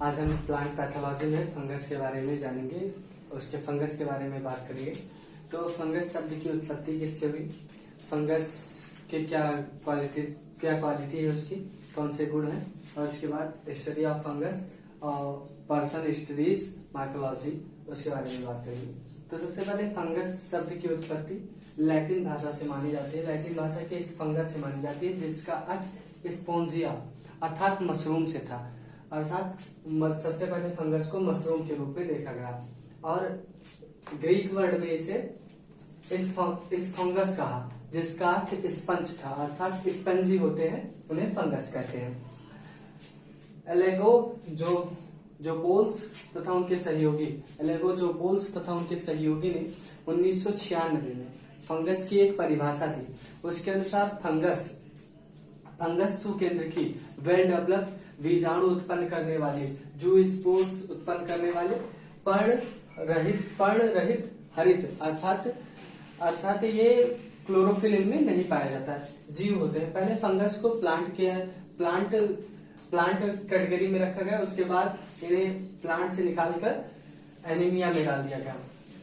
आज हम plant pathology में फंगस के बारे में जानेंगे, उसके फंगस के बारे में बात करेंगे। तो फंगस शब्द की उत्पत्ति किससे हुई, फंगस के क्या क्वालिटी है उसकी, कौन से गुण हैं, और उसके बाद स्टडी ऑफ फंगस और पर्सन स्टडीज माइकोलॉजी उसके बारे में बात करेंगे। तो सबसे पहले फंगस शब्द की उत्पत्ति लैटिन भाषा से मानी जाती है। लैटिन भाषा के इस फंगस से मानी जाती है जिसका अर्थ स्पोंजिया अर्थात मशरूम से था। अर्थात सबसे पहले फंगस को मशरूम के रूप में देखा गया और ग्रीक वर्ड में इसे इस फंगस कहा जिसका अर्थ स्पंज था, अर्थात स्पंजी होते हैं उन्हें फंगस कहते हैं। एलेगोजोपोल्स तथा उनके सहयोगी ने 1996 में फंगस की एक परिभाषा दी। उसके अनुसार फंगस सुकेंद्र की वेल डेवलप्ड बीजाणु उत्पन्न करने वाले जू स्पोर्स उत्पन्न करने वाले पर्ण रहित हरित अर्थात ये क्लोरोफिल इनमें नहीं पाया जाता, जीव होते हैं। पहले फंगस को प्लांट कैटेगरी में रखा गया, उसके बाद इन्हें प्लांट से निकालकर एनीमिया में डाल दिया गया,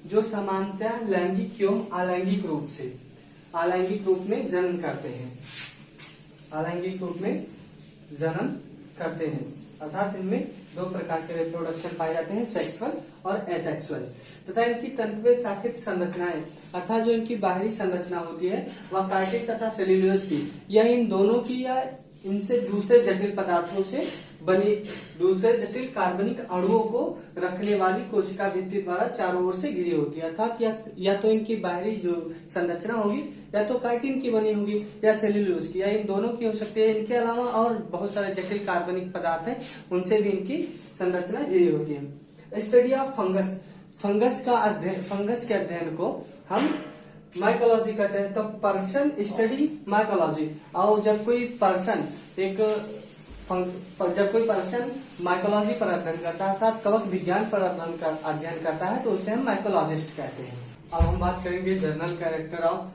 जो सामान्यतः लैंगिक एवं अलैंगिक रूप में जन्म करते हैं। अर्थात इनमें दो प्रकार के रिप्रोडक्शन पाए जाते हैं, सेक्सुअल और एसेक्सुअल, तथा इनकी तंतुवे शाखित संरचनाएं अर्थात जो इनकी बाहरी संरचना होती है वह कार्टिक तथा सेल्यूलोज की या इन दोनों की या इनसे दूसरे जटिल पदार्थों से बनी दूसरे जटिल कार्बनिक अणुओं को रखने वाली कोशिका भित्ति द्वारा चारों ओर से घिरी होती है। अर्थात या तो इनकी बाहरी जो संरचना होगी या तो काइटिन की बनी होगी या सेल्यूलोज की, या इन दोनों की हो सकती है। इनके अलावा और बहुत सारे जटिल कार्बनिक पदार्थ हैं, उनसे भी इनकी संरचना घिरी होती है। स्टडी ऑफ फंगस के अध्ययन को हम माइकोलॉजी कहते हैं। तो पर्सन स्टडी माइकोलॉजी, और जब कोई पर्सन माइकोलॉजी पर अध्ययन करता है अर्थात कवक विज्ञान पर अध्ययन करता है तो उसे हम माइकोलॉजिस्ट कहते हैं। अब हम बात करेंगे जनरल कैरेक्टर ऑफ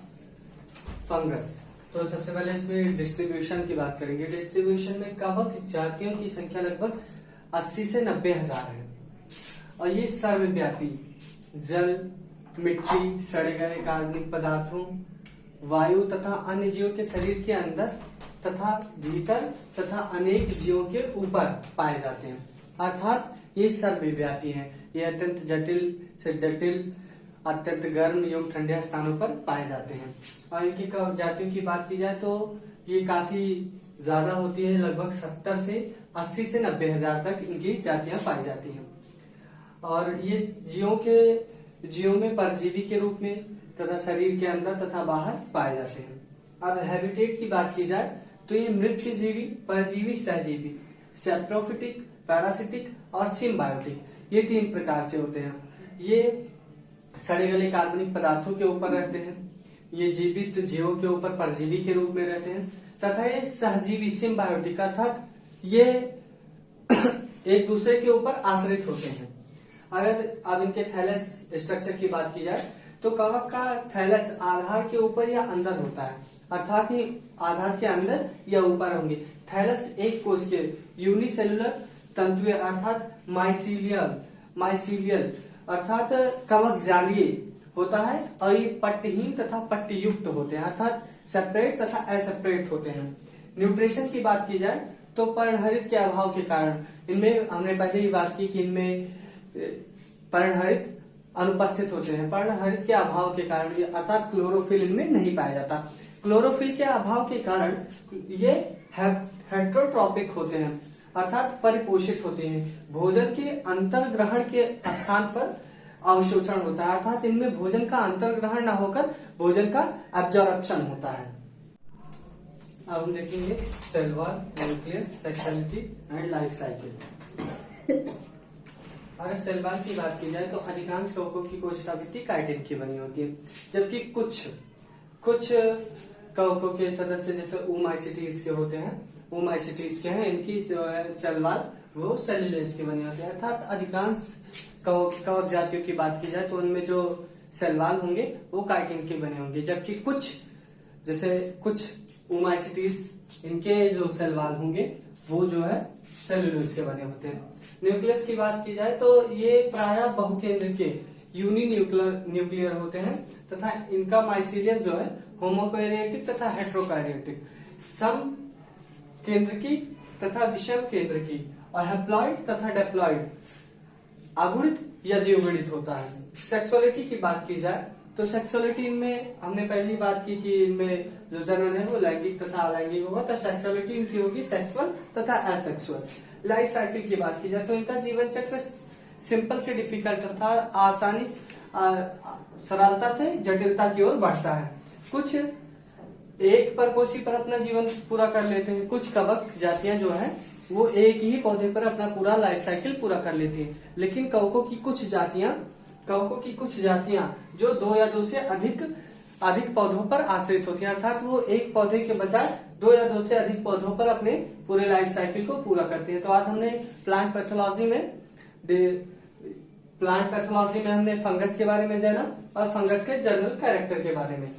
फंगस। तो सबसे पहले इसमें डिस्ट्रीब्यूशन की बात करेंगे। डिस्ट्रीब्यूशन में कवक जातियों की संख्या लगभग 80 से 90 हजार है और ये सर्वव्यापी जल, मिट्टी, सड़े गए कार्बनिक पदार्थों, वायु तथा अन्य जीवों के शरीर के अंदर तथा भीतर तथा अनेक जीवों के ऊपर पाए जाते हैं। अर्थात ये सर्वव्यापी हैं। ये अत्यंत जटिल से जटिल, अत्यंत गर्म एवं ठंडे स्थानों पर पाए जाते हैं। और इनकी जातियों की बात की जाए तो ये काफी ज्यादा होती है, लगभग 70 से 80 से 90 हजार तक इनकी जातियां पाई जाती हैं। और ये जीवों में परजीवी के रूप में तथा शरीर के अंदर तथा बाहर पाए जाते हैं। अब हैबिटेट की बात की जाए तो ये मृत्यजीवी, परजीवी, सहजीवी, सेप्रोफिटिक, पैरासिटिक और सिम्बायोटिक, ये 3 प्रकार से होते हैं। ये सड़े गले कार्बनिक पदार्थों के ऊपर रहते हैं, ये जीवित जीवों के ऊपर परजीवी के रूप में रहते हैं, तथा ये सहजीवी सिम्बायोटिक अर्थात ये एक दूसरे के ऊपर आश्रित होते हैं। अगर अब इनके थैलस स्ट्रक्चर की बात की जाए तो कवक का थैलस आधार के ऊपर या अंदर होता है, अर्थात ही आधार के अंदर या ऊपर होंगे। थैलस एक कोश के यूनिसेलुलर तंतुए अर्थात माइसीलियल अर्थात कवक जालीय होता है और ये पट्टहीन तथा पट्टयुक्त होते हैं, अर्थात सेपरेट तथा असेपरेट होते हैं। न्यूट्रिशन की बात की जाए तो पर्णहरित के अभाव के कारण इनमें, हमने पहले ही बात की कि इनमें पर्णहरित अनुपस्थित होते हैं। पर्णहरित के अभाव के कारण अर्थात क्लोरोफिल इनमें नहीं पाया जाता। क्लोरोफिल के अभाव के कारण ये हेट्रोट्रॉपिक होते हैं, अर्थात परिपोषित होते हैं। भोजन के अंतर्ग्रहण के स्थान पर अवशोषण होता है, अर्थात इनमें भोजन का अंतर्ग्रहण न होकर भोजन का एब्जॉर्प्शन होता है। अब हम देखेंगे cell wall, nucleus, sexuality and life cycle. अगर सेल वॉल की बात की जाए तो अधिकांश कवकों की कोशिका भित्ति काइटिन की बनी होती है, जबकि कुछ कवकों के सदस्य जैसे ओमाइसिटीज के होते हैं, इनकी जो है सेल वॉल वो सेल्यूलोज की बनी होती है। अर्थात अधिकांश कवक जातियों की बात की जाए तो उनमें जो सेल वॉल होंगे वो काइटिन के बने होंगे, जबकि कुछ जैसे कुछ ओमाइसिटीज, इनके जो सेल वाल होंगे वो जो है सेलुलोज के बने होते हैं। न्यूक्लियस की बात की जाए तो ये प्रायः बहुकेंद्र के न्यूक्लियर होते हैं तथा इनका माइसीलियस जो है होमोकैरियोटिक तथा हेट्रोकैरियोटिक, सम केंद्र की तथा विषम केंद्र की, और हैप्लॉइड तथा डेप्लॉइड, अगुणित या द्विगुणित होता है। सेक्सुअलिटी की बात की जाए तो सेक्सुअलिटी इनमें हमने पहली बात की कि इनमें जो जनन है वो लैंगिक तथा अलैंगिक होगा, तो सेक्सुअलिटी इनकी होगी सेक्सुअल तथा एसेक्सुअल। लाइफ साइकिल की बात की जाए तो इनका जीवन चक्र सिंपल से डिफिकल्ट तथा आसानी सरलता से जटिलता की ओर बढ़ता है। कुछ एक परपोषी पर अपना जीवन पूरा कर लेते हैं, कुछ कवक जातियां जो है वो एक ही पौधे पर अपना पूरा लाइफ साइकिल पूरा कर लेती हैं, लेकिन कवकों की कुछ जातियां जो 2 या 2 से अधिक पौधों पर आश्रित होती हैं, अर्थात वो एक पौधे के बजाय 2 या 2 से अधिक पौधों पर अपने पूरे लाइफ साइकिल को पूरा करती है। तो आज हमने प्लांट पैथोलॉजी में हमने फंगस के बारे में जाना और फंगस के जनरल कैरेक्टर के बारे में।